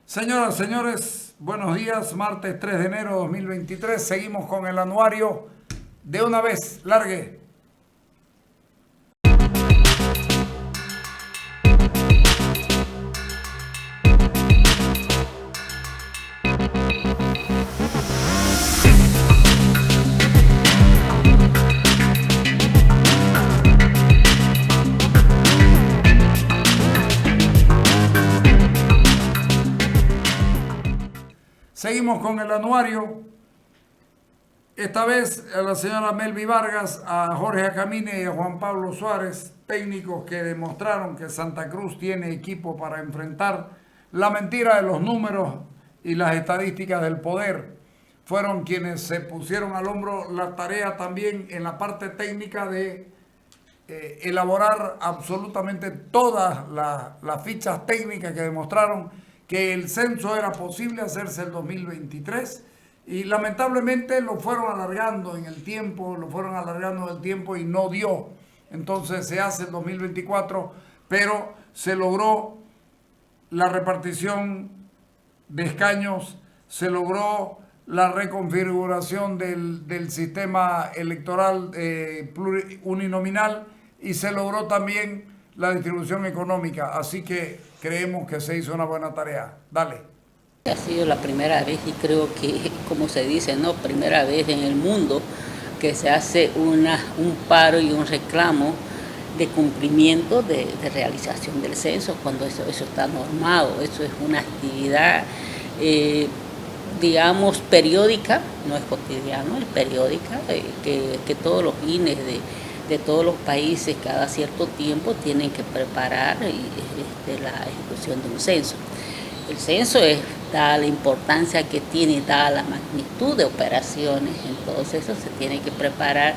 Señoras, señores, buenos días, martes 3 de enero de 2023. Seguimos con el anuario de una vez, largue. Seguimos con el anuario. Esta vez a la señora Melvi Vargas, a Jorge Acamine y a Juan Pablo Suárez, técnicos que demostraron que Santa Cruz tiene equipo para enfrentar la mentira de los números y las estadísticas del poder. Fueron quienes se pusieron al hombro la tarea también en la parte técnica de elaborar absolutamente todas las fichas técnicas que demostraron que el censo era posible hacerse el 2023 y lamentablemente lo fueron alargando en el tiempo, y no dio. Entonces se hace el 2024, pero se logró la repartición de escaños, se logró la reconfiguración del sistema electoral uninominal y se logró también la distribución económica. Así que creemos que se hizo una buena tarea. Dale. Ha sido la primera vez y creo que, como se dice, ¿no? Primera vez en el mundo que se hace un paro y un reclamo de cumplimiento de realización del censo, cuando eso está normado. Eso es una actividad, digamos, periódica, no es cotidiano, es periódica, que todos los INES de todos los países cada cierto tiempo tienen que preparar la ejecución de un censo. El censo dada la importancia que tiene, dada la magnitud de operaciones, entonces eso se tiene que preparar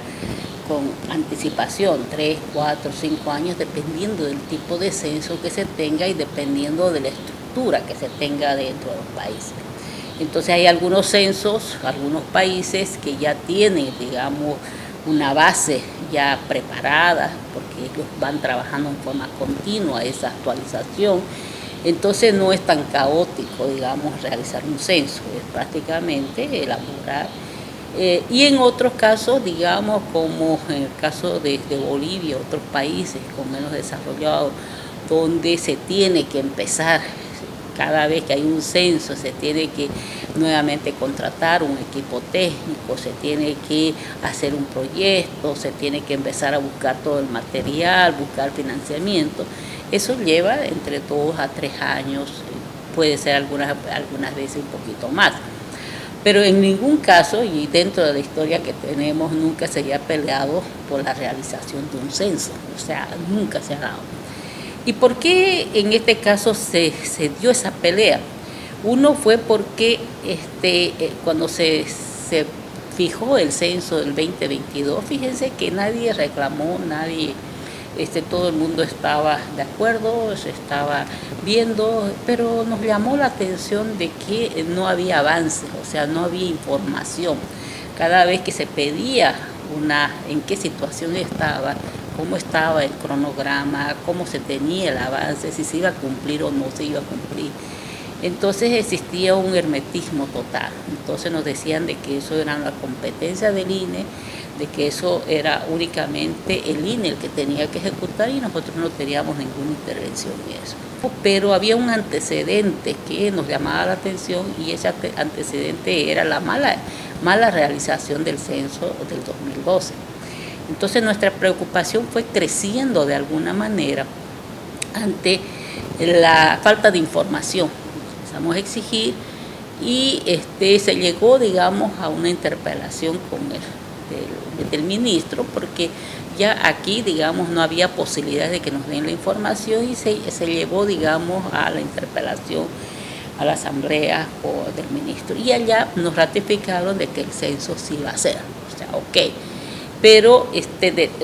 con anticipación, 3, 4, 5 años, dependiendo del tipo de censo que se tenga y dependiendo de la estructura que se tenga dentro de los países. Entonces hay algunos censos, algunos países que ya tienen, digamos, una base ya preparada, porque ellos van trabajando en forma continua esa actualización. Entonces no es tan caótico, digamos, realizar un censo, es prácticamente elaborar. Y en otros casos, digamos, como en el caso de Bolivia, otros países con menos desarrollados, donde se tiene que empezar, cada vez que hay un censo, se tiene que nuevamente contratar un equipo técnico, se tiene que hacer un proyecto, se tiene que empezar a buscar todo el material, buscar financiamiento. Eso lleva entre 2 a 3 años, puede ser algunas veces un poquito más. Pero en ningún caso, y dentro de la historia que tenemos, nunca se haya peleado por la realización de un censo. O sea, nunca se ha dado. ¿Y por qué en este caso se dio esa pelea? Uno fue porque cuando se fijó el censo del 2022, fíjense que nadie reclamó, todo el mundo estaba de acuerdo, se estaba viendo, pero nos llamó la atención de que no había avance, o sea, no había información. Cada vez que se pedía en qué situación estaba, cómo estaba el cronograma, cómo se tenía el avance, si se iba a cumplir o no se iba a cumplir. Entonces existía un hermetismo total. Entonces nos decían de que eso era la competencia del INE, de que eso era únicamente el INE el que tenía que ejecutar y nosotros no teníamos ninguna intervención en eso. Pero había un antecedente que nos llamaba la atención y ese antecedente era la mala realización del censo del 2012. Entonces nuestra preocupación fue creciendo de alguna manera ante la falta de información. Empezamos a exigir y se llegó, digamos, a una interpelación con del ministro, porque ya aquí, digamos, no había posibilidad de que nos den la información y se llevó, digamos, a la interpelación a la asamblea del ministro. Y allá nos ratificaron de que el censo sí iba a ser, o sea, ok. Pero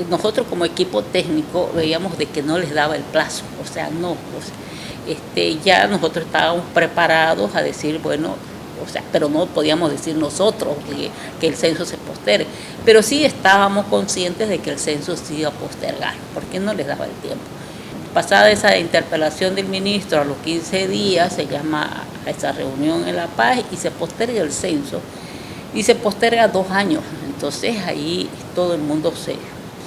nosotros como equipo técnico veíamos de que no les daba el plazo, o sea, no, ya nosotros estábamos preparados a decir, bueno, o sea, pero no podíamos decir nosotros que el censo se postergue, pero sí estábamos conscientes de que el censo se iba a postergar, porque no les daba el tiempo. Pasada esa interpelación del ministro, a los 15 días se llama a esa reunión en La Paz y se posterga el censo, y se posterga 2 años. Entonces ahí todo el mundo se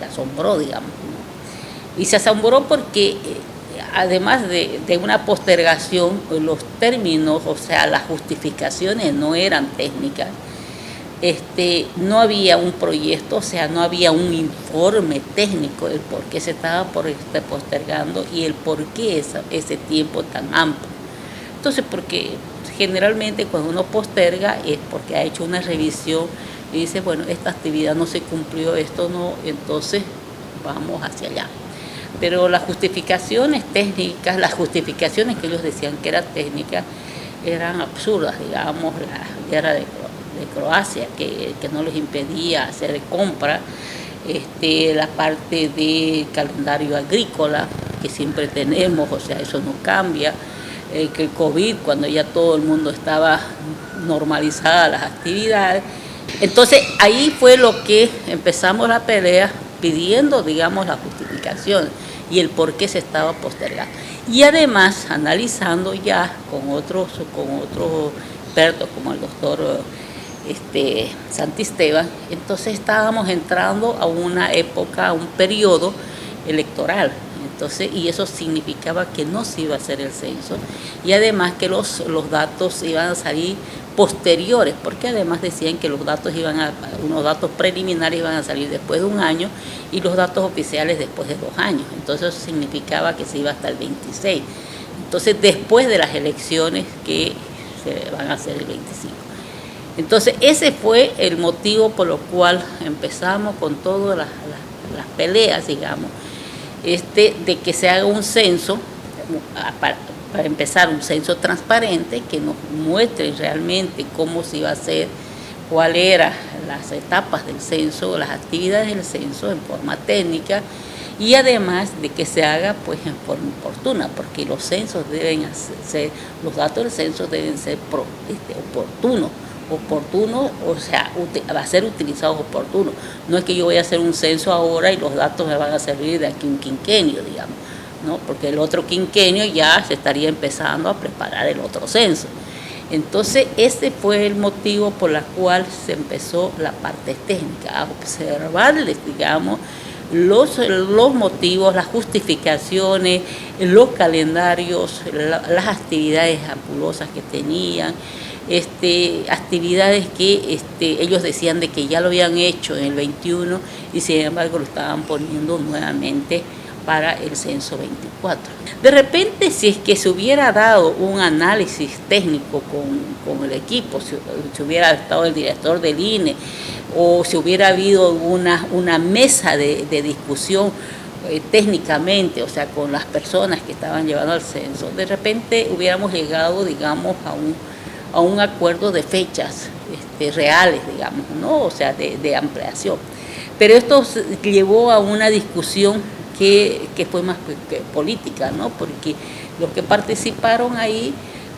asombró, digamos, ¿no? Y se asombró porque además de una postergación, los términos, o sea, las justificaciones no eran técnicas. No había un proyecto, o sea, no había un informe técnico del por qué se estaba postergando y el por qué ese tiempo tan amplio. Entonces, porque generalmente cuando uno posterga es porque ha hecho una revisión y dice, bueno, esta actividad no se cumplió, esto no, entonces vamos hacia allá. Pero las justificaciones técnicas, las justificaciones que ellos decían que eran técnicas, eran absurdas, digamos, la guerra de Croacia, que no les impedía hacer compra, la parte de calendario agrícola que siempre tenemos, o sea, eso no cambia, que el COVID, cuando ya todo el mundo estaba normalizada las actividades. Entonces ahí fue lo que empezamos la pelea pidiendo, digamos, la justificación y el por qué se estaba postergando. Y además analizando ya con otros expertos como el doctor Santisteban, entonces estábamos entrando a una época, a un periodo electoral. Entonces, y eso significaba que no se iba a hacer el censo y además que los datos iban a salir posteriores, porque además decían que unos datos preliminares iban a salir después de 1 año y los datos oficiales después de 2 años. Entonces eso significaba que se iba hasta el 26. Entonces después de las elecciones que se van a hacer el 25. Entonces ese fue el motivo por lo cual empezamos con todas las peleas, digamos, de que se haga un censo, para empezar un censo transparente, que nos muestre realmente cómo se iba a hacer, cuáles eran las etapas del censo, las actividades del censo en forma técnica, y además de que se haga pues en forma oportuna, porque los censos deben ser, los datos del censo deben ser oportuno, o sea, va a ser utilizados oportuno. No es que yo voy a hacer un censo ahora y los datos me van a servir de aquí un quinquenio, digamos, ¿no? Porque el otro quinquenio ya se estaría empezando a preparar el otro censo. Entonces, ese fue el motivo por el cual se empezó la parte técnica, a observarles, digamos, los motivos, las justificaciones, los calendarios, las actividades ambulosas que tenían, actividades que ellos decían de que ya lo habían hecho en el 21 y sin embargo lo estaban poniendo nuevamente para el censo 24. De repente, si es que se hubiera dado un análisis técnico con el equipo, si hubiera estado el director del INE o si hubiera habido una mesa de discusión técnicamente, o sea, con las personas que estaban llevando el censo, de repente hubiéramos llegado, digamos, a un acuerdo de fechas reales, digamos, ¿no? O sea, de ampliación. Pero esto llevó a una discusión que fue más que política, ¿no? Porque los que participaron ahí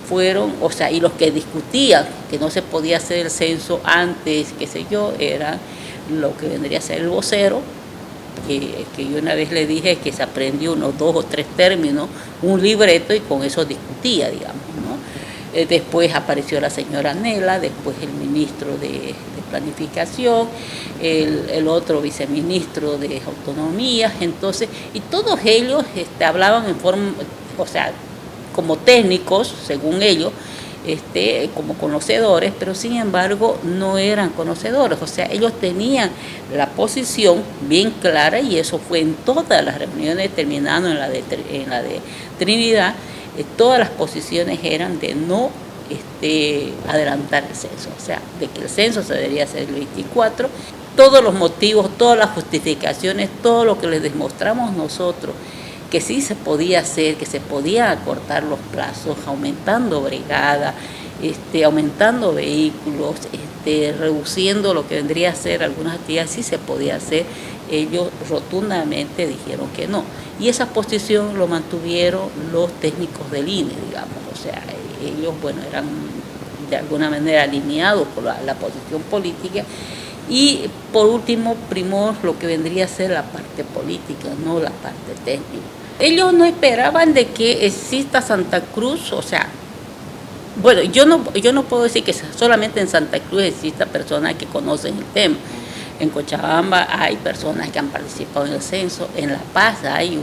fueron, o sea, y los que discutían que no se podía hacer el censo antes, qué sé yo, eran lo que vendría a ser el vocero, que yo una vez le dije que se aprendió unos 2 o 3 términos, un libreto, y con eso discutía, digamos, ¿no? Después apareció la señora Nela, después el ministro de Planificación, el otro viceministro de Autonomía, entonces, y todos ellos hablaban en forma, o sea, como técnicos, según ellos, como conocedores, pero sin embargo no eran conocedores, o sea, ellos tenían la posición bien clara y eso fue en todas las reuniones, terminando en la de Trinidad. Todas las posiciones eran de no adelantar el censo, o sea, de que el censo se debería hacer el 24. Todos los motivos, todas las justificaciones, todo lo que les demostramos nosotros, que sí se podía hacer, que se podía acortar los plazos, aumentando brigadas, aumentando vehículos, reduciendo lo que vendría a ser algunas actividades, sí se podía hacer. Ellos rotundamente dijeron que no. Y esa posición lo mantuvieron los técnicos del INE, digamos. O sea, ellos, bueno, eran de alguna manera alineados por la posición política. Y por último, primó lo que vendría a ser la parte política, no la parte técnica. Ellos no esperaban de que exista Santa Cruz, o sea, bueno, yo no puedo decir que solamente en Santa Cruz exista personas que conocen el tema. En Cochabamba hay personas que han participado en el censo, en La Paz hay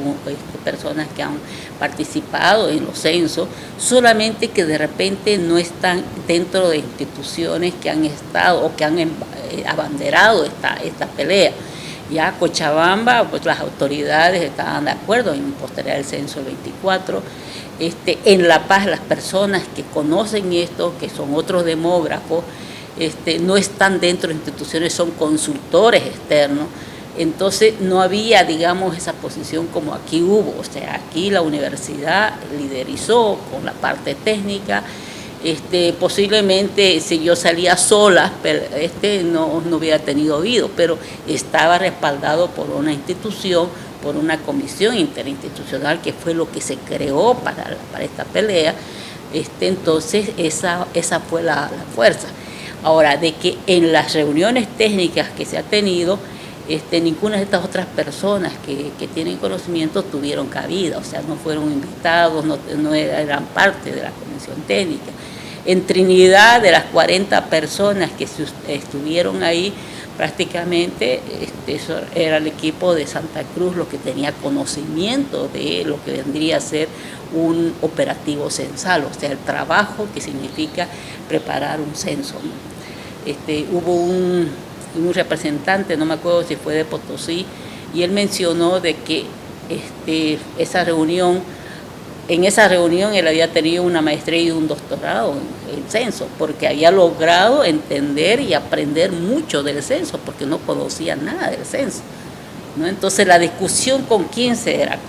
personas que han participado en los censos, solamente que de repente no están dentro de instituciones que han estado o que han abanderado esta pelea. Ya Cochabamba, pues las autoridades estaban de acuerdo en postergar el censo el 24. En La Paz las personas que conocen esto, que son otros demógrafos, no están dentro de instituciones, son consultores externos. Entonces no había, digamos, esa posición como aquí hubo. O sea, aquí la universidad liderizó con la parte técnica. Posiblemente si yo salía sola, no hubiera tenido oído, pero estaba respaldado por una institución, por una comisión interinstitucional, que fue lo que se creó para esta pelea. Entonces esa fue la fuerza. Ahora, de que en las reuniones técnicas que se ha tenido, ninguna de estas otras personas que tienen conocimiento tuvieron cabida, o sea, no fueron invitados, no eran parte de la comisión técnica. En Trinidad, de las 40 personas que estuvieron ahí, prácticamente eso era el equipo de Santa Cruz lo que tenía conocimiento de lo que vendría a ser un operativo censal, o sea, el trabajo que significa preparar un censo, ¿no? Hubo un representante, no me acuerdo si fue de Potosí, y él mencionó de que en esa reunión él había tenido una maestría y un doctorado en censo, porque había logrado entender y aprender mucho del censo, porque no conocía nada del censo, ¿no? Entonces la discusión con quién era,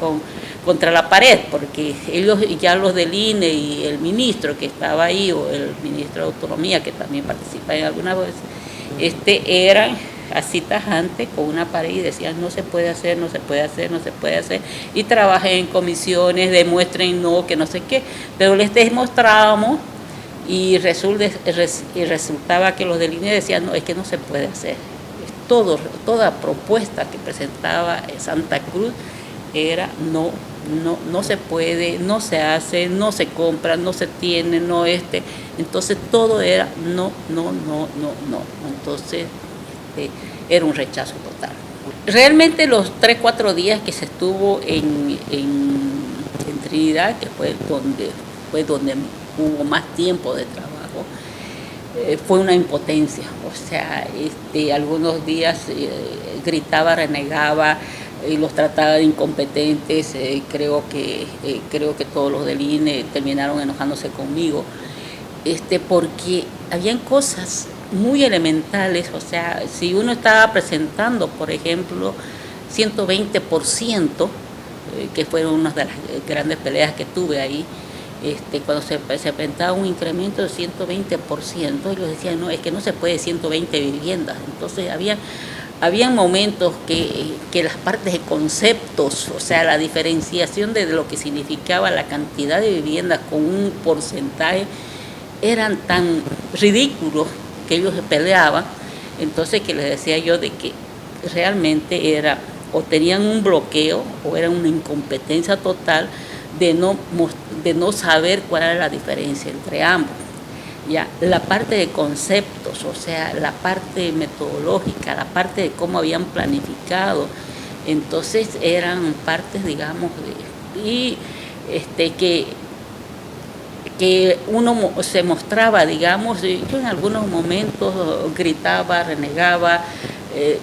contra la pared, porque ellos, ya los del INE y el ministro que estaba ahí, o el ministro de Autonomía, que también participa en algunas veces, eran así tajantes con una pared y decían no se puede hacer, no se puede hacer, no se puede hacer, y trabajen en comisiones, demuestren no, que no sé qué, pero les demostrábamos y resultaba que los del INE decían no, es que no se puede hacer. Toda propuesta que presentaba Santa Cruz era no se puede, no se hace, no se compra, no se tiene, entonces todo era no. Entonces era un rechazo total. Realmente los 3-4 días que se estuvo en Trinidad, que fue donde hubo más tiempo de trabajo, fue una impotencia. O sea, algunos días gritaba, renegaba, y los trataba de incompetentes. Creo que todos los del INE terminaron enojándose conmigo, porque habían cosas muy elementales. O sea, si uno estaba presentando, por ejemplo, 120%, que fueron una de las grandes peleas que tuve ahí, cuando se presentaba un incremento de 120%, ellos decían, no, es que no se puede 120 viviendas. Entonces habían momentos que las partes de conceptos, o sea, la diferenciación de lo que significaba la cantidad de viviendas con un porcentaje, eran tan ridículos que ellos peleaban. Entonces, que les decía yo de que realmente era, o tenían un bloqueo, o era una incompetencia total de no saber cuál era la diferencia entre ambos. Ya, la parte de conceptos, o sea, la parte metodológica, la parte de cómo habían planificado, entonces eran partes, digamos, que uno se mostraba, digamos, yo en algunos momentos gritaba, renegaba,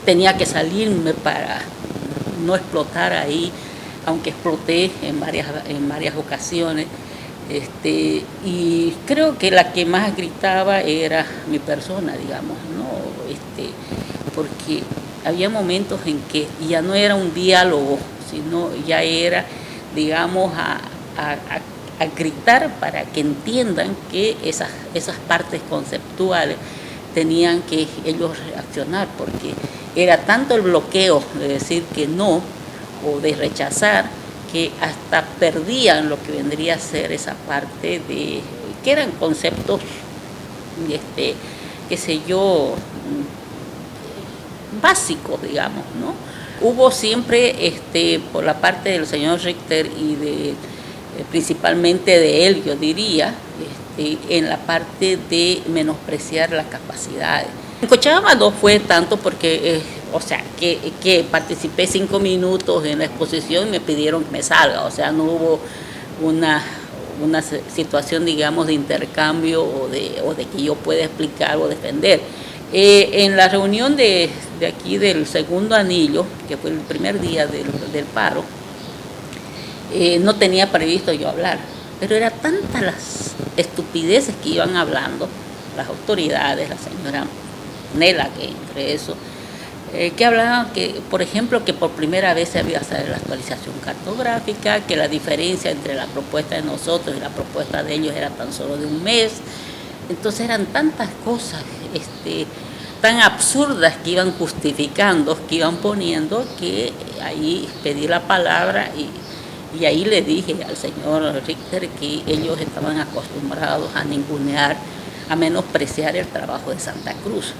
tenía que salirme para no explotar ahí, aunque exploté en varias ocasiones. Y creo que la que más gritaba era mi persona, digamos, ¿no? Porque había momentos en que ya no era un diálogo, sino ya era, digamos, a gritar para que entiendan que esas partes conceptuales tenían que ellos reaccionar, porque era tanto el bloqueo de decir que no o de rechazar, que hasta perdían lo que vendría a ser esa parte de que eran conceptos, qué sé yo, básicos, digamos, ¿no? Hubo siempre, por la parte del señor Richter y principalmente de él, yo diría, en la parte de menospreciar las capacidades. En Cochabamba no fue tanto porque, que participé 5 minutos en la exposición y me pidieron que me salga, o sea, no hubo una situación, digamos, de intercambio o de que yo pueda explicar o defender. En la reunión de aquí del segundo anillo, que fue el primer día del paro, no tenía previsto yo hablar, pero eran tantas las estupideces que iban hablando las autoridades, la señora Nela, que entre eso, que hablaban que, por ejemplo, que por primera vez se había hacer la actualización cartográfica, que la diferencia entre la propuesta de nosotros y la propuesta de ellos era tan solo de un mes. Entonces eran tantas cosas tan absurdas que iban justificando, que iban poniendo, que ahí pedí la palabra y ahí le dije al señor Richter que ellos estaban acostumbrados a ningunear, a menospreciar el trabajo de Santa Cruz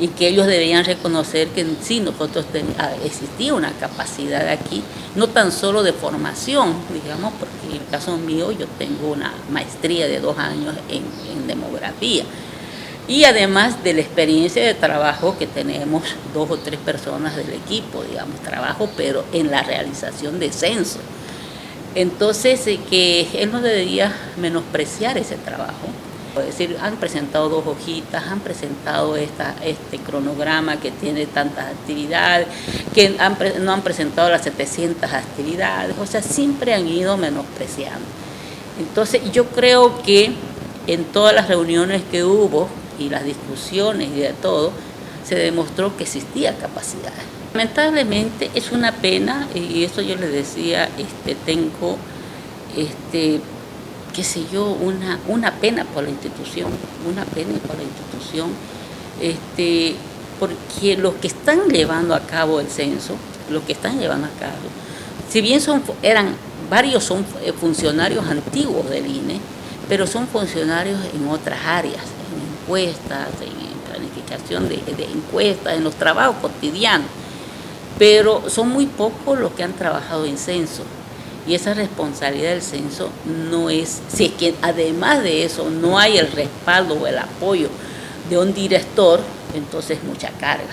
y que ellos debían reconocer que sí nosotros existía una capacidad aquí, no tan solo de formación, digamos, porque en el caso mío yo tengo una maestría de 2 años en demografía y además de la experiencia de trabajo que tenemos 2 o 3 personas del equipo, digamos, trabajo, pero en la realización de censo. Entonces, que él no debería menospreciar ese trabajo. Es decir, han presentado 2 hojitas, han presentado este cronograma que tiene tantas actividades, que no han presentado las 700 actividades, o sea, siempre han ido menospreciando. Entonces, yo creo que en todas las reuniones que hubo y las discusiones y de todo, se demostró que existía capacidad. Lamentablemente es una pena, y eso yo les decía, tengo, qué sé yo, una pena por la institución, porque los que están llevando a cabo el censo, si bien varios son funcionarios antiguos del INE, pero son funcionarios en otras áreas, en encuestas, en planificación de encuestas, en los trabajos cotidianos, pero son muy pocos los que han trabajado en censo. Y esa responsabilidad del censo no es, si es que además de eso no hay el respaldo o el apoyo de un director, entonces mucha carga.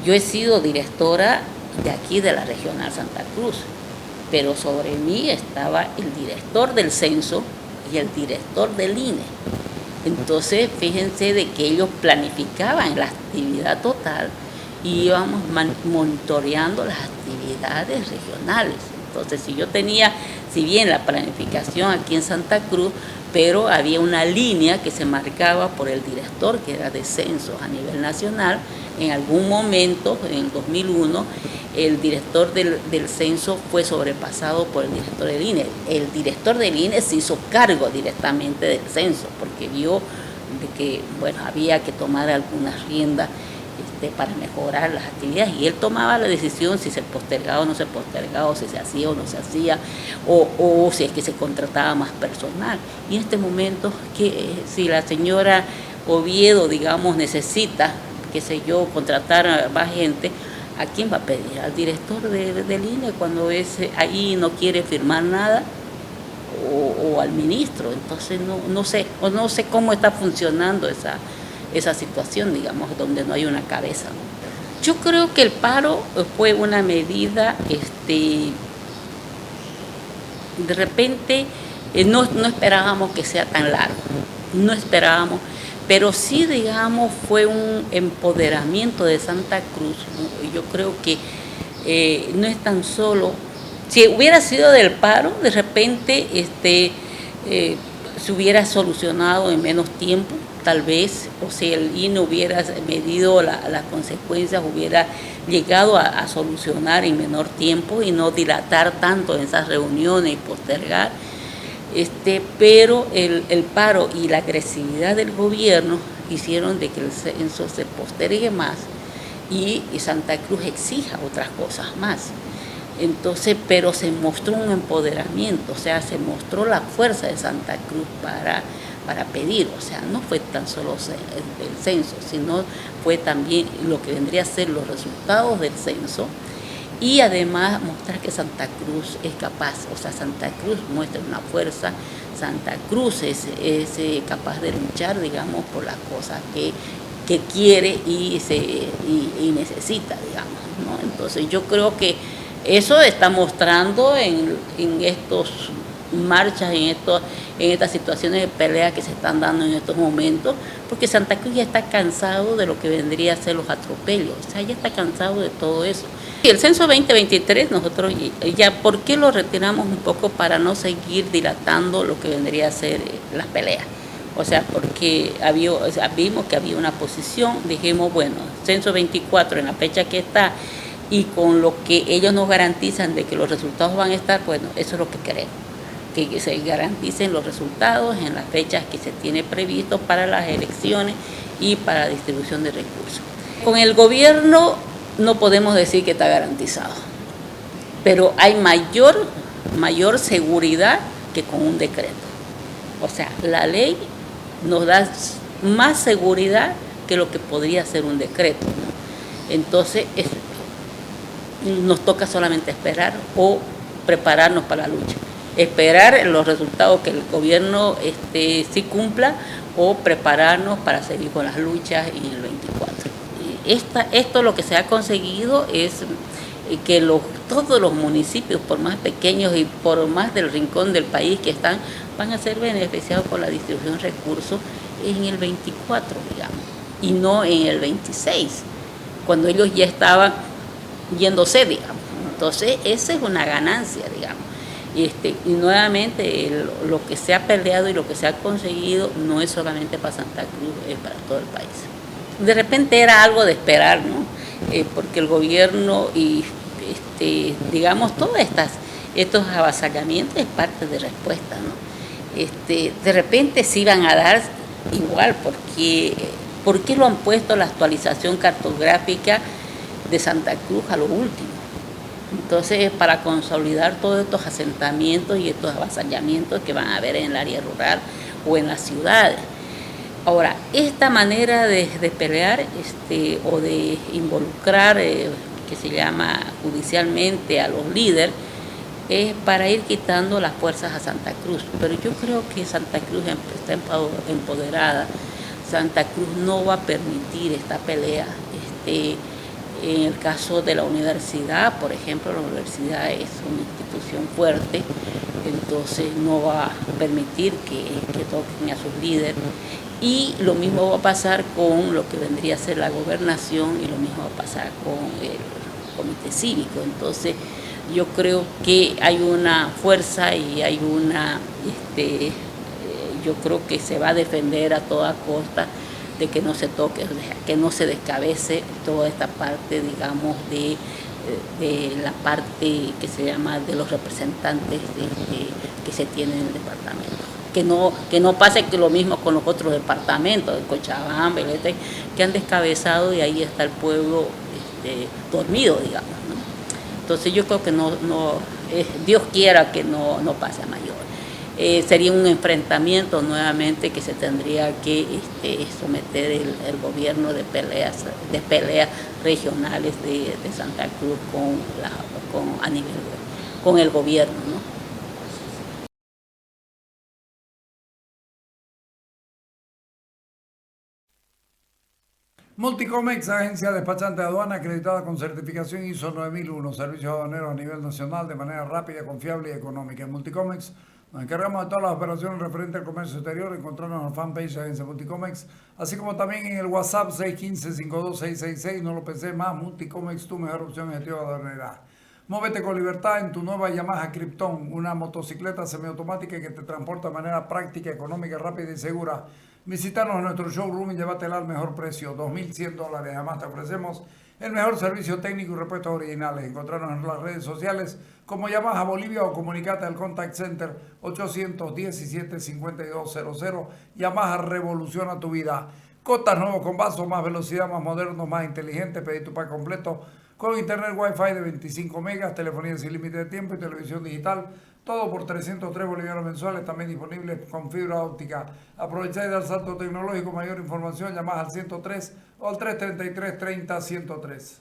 Yo he sido directora de aquí de la Regional Santa Cruz, pero sobre mí estaba el director del censo y el director del INE. Entonces, fíjense de que ellos planificaban la actividad total y íbamos monitoreando las actividades regionales. Entonces, si bien la planificación aquí en Santa Cruz, pero había una línea que se marcaba por el director, que era de censos a nivel nacional. En algún momento, en el 2001, el director del censo fue sobrepasado por el director del INE. El director del INE se hizo cargo directamente del censo, porque vio de que, había que tomar algunas riendas para mejorar las actividades, y él tomaba la decisión si se postergaba o no se postergaba, o si se hacía o no se hacía, o si es que se contrataba más personal. Y en este momento, si la señora Oviedo, digamos, necesita, qué sé yo, contratar a más gente, ¿a quién va a pedir? ¿Al director del INE cuando ahí no quiere firmar nada? O al ministro. Entonces no sé cómo está funcionando esa situación, digamos, donde no hay una cabeza, ¿no? Yo creo que el paro fue una medida, de repente no esperábamos que sea tan largo, no esperábamos, pero sí, digamos, fue un empoderamiento de Santa Cruz, ¿no? Yo creo que no es tan solo, si hubiera sido del paro, de repente se hubiera solucionado en menos tiempo, tal vez, o si el INE hubiera medido las consecuencias, hubiera llegado a solucionar en menor tiempo y no dilatar tanto en esas reuniones y postergar. Pero el paro y la agresividad del gobierno hicieron de que el censo se postergue más y Santa Cruz exija otras cosas más. Entonces, pero se mostró un empoderamiento, o sea, se mostró la fuerza de Santa Cruz para pedir, o sea, no fue tan solo el censo, sino fue también lo que vendría a ser los resultados del censo y además mostrar que Santa Cruz es capaz, o sea, Santa Cruz muestra una fuerza, Santa Cruz es capaz de luchar, digamos, por las cosas que quiere y necesita, digamos, ¿no? Entonces yo creo que eso está mostrando en estos marchas, en estas situaciones de pelea que se están dando en estos momentos, porque Santa Cruz ya está cansado de lo que vendría a ser los atropellos, o sea, ya está cansado de todo eso. Y el censo 2023 nosotros ya, ¿por qué lo retiramos un poco? Para no seguir dilatando lo que vendría a ser las peleas. O sea, porque vimos que había una posición, dijimos, bueno, censo 24 en la fecha que está y con lo que ellos nos garantizan de que los resultados van a estar, bueno, eso es lo que queremos, que se garanticen los resultados en las fechas que se tiene previsto para las elecciones y para la distribución de recursos. Con el gobierno no podemos decir que está garantizado, pero hay mayor seguridad que con un decreto. O sea, la ley nos da más seguridad que lo que podría ser un decreto, ¿no? Entonces, nos toca solamente esperar o prepararnos para la lucha. Esperar los resultados que el gobierno sí cumpla o prepararnos para seguir con las luchas en el 24. Esto lo que se ha conseguido es que todos los municipios, por más pequeños y por más del rincón del país que están, van a ser beneficiados por la distribución de recursos en el 24, digamos, y no en el 26, cuando ellos ya estaban yéndose, digamos. Entonces, esa es una ganancia, digamos. Y nuevamente, lo que se ha peleado y lo que se ha conseguido no es solamente para Santa Cruz, es para todo el país. De repente era algo de esperar, ¿no? Porque el gobierno y, digamos, todos estos avasallamientos es parte de respuesta, ¿no? De repente se iban a dar igual, porque ¿por qué lo han puesto la actualización cartográfica de Santa Cruz a lo último? Entonces, para consolidar todos estos asentamientos y estos avasallamientos que van a haber en el área rural o en las ciudades. Ahora, esta manera de pelear o de involucrar, que se llama judicialmente a los líderes, es para ir quitando las fuerzas a Santa Cruz. Pero yo creo que Santa Cruz está empoderada. Santa Cruz no va a permitir esta pelea. En el caso de la universidad, por ejemplo, la universidad es una institución fuerte, entonces no va a permitir que toquen a sus líderes. Y lo mismo va a pasar con lo que vendría a ser la gobernación y lo mismo va a pasar con el comité cívico. Entonces, yo creo que hay una fuerza y hay yo creo que se va a defender a toda costa de que no se toque, que no se descabece toda esta parte, digamos, de la parte que se llama de los representantes que se tienen en el departamento. Que no pase que lo mismo con los otros departamentos, de Cochabamba, que han descabezado y ahí está el pueblo dormido, digamos, ¿no? Entonces yo creo que Dios quiera que no pase a mayor. Sería un enfrentamiento nuevamente que se tendría que someter el gobierno de peleas regionales de Santa Cruz con el gobierno, ¿no? Multicomex, agencia despachante de aduana acreditada con certificación ISO 9001, servicios aduaneros a nivel nacional de manera rápida, confiable y económica. En Multicomex nos encargamos de todas las operaciones referentes al comercio exterior. Encontrarnos en la fanpage de agencia Multicomex, así como también en el WhatsApp 615-52666. No lo pensé más, Multicomex, tu mejor opción en gestión aduanera. Móvete con libertad en tu nueva Yamaha Krypton, una motocicleta semiautomática que te transporta de manera práctica, económica, rápida y segura. Visítanos en nuestro showroom y llévatela al mejor precio, $2,100. Además te ofrecemos el mejor servicio técnico y repuestos originales. Encontrarnos en las redes sociales como Yamaha Bolivia o comunicate al Contact Center 817-5200. Yamaha revoluciona tu vida. Cotas nuevos con vasos, más velocidad, más modernos, más inteligentes. Pedí tu pack completo con internet Wi-Fi de 25 megas, telefonía sin límite de tiempo y televisión digital. Todo por 303 bolivianos mensuales, también disponible con fibra óptica. Aprovecha y dar salto tecnológico. Mayor información, llamás al 103 o al 333-30-103.